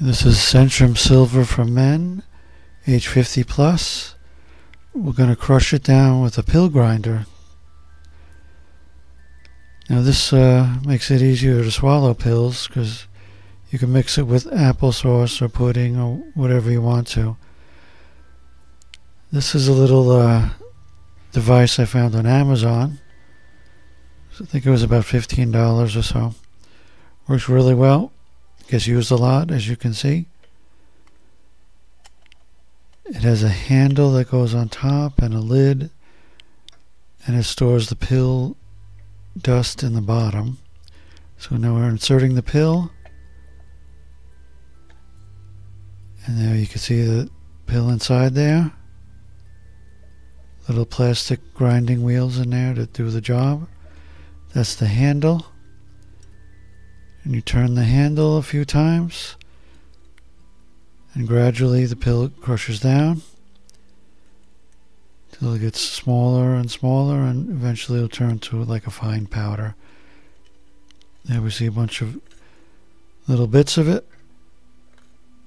This is Centrum Silver for men, age 50 plus. We're going to crush it down with a pill grinder. Now this makes it easier to swallow pills because you can mix it with applesauce or pudding or whatever you want to. This is a little device I found on Amazon. I think it was about $15 or so. Works really well. Gets used a lot, as you can see. It has a handle that goes on top and a lid, and it stores the pill dust in the bottom. So now we're inserting the pill, and there you can see the pill inside there. Little plastic grinding wheels in there to do the job. That's the handle. And you turn the handle a few times, and gradually the pill crushes down till it gets smaller and smaller, and eventually it'll turn to like a fine powder. There we see a bunch of little bits of it,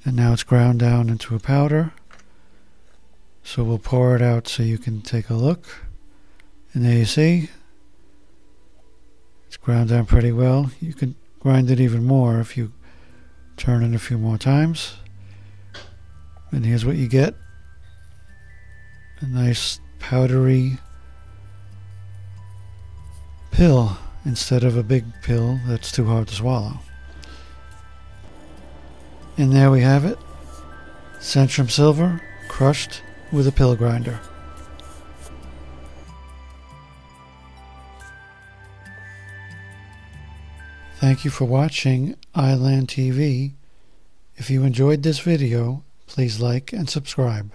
and now it's ground down into a powder. So we'll pour it out so you can take a look, and there you see it's ground down pretty well. You can grind it even more if you turn it a few more times. And here's what you get. A nice powdery pill instead of a big pill that's too hard to swallow. And there we have it. Centrum Silver crushed with a pill grinder. Thank you for watching Island TV. If you enjoyed this video, please like and subscribe.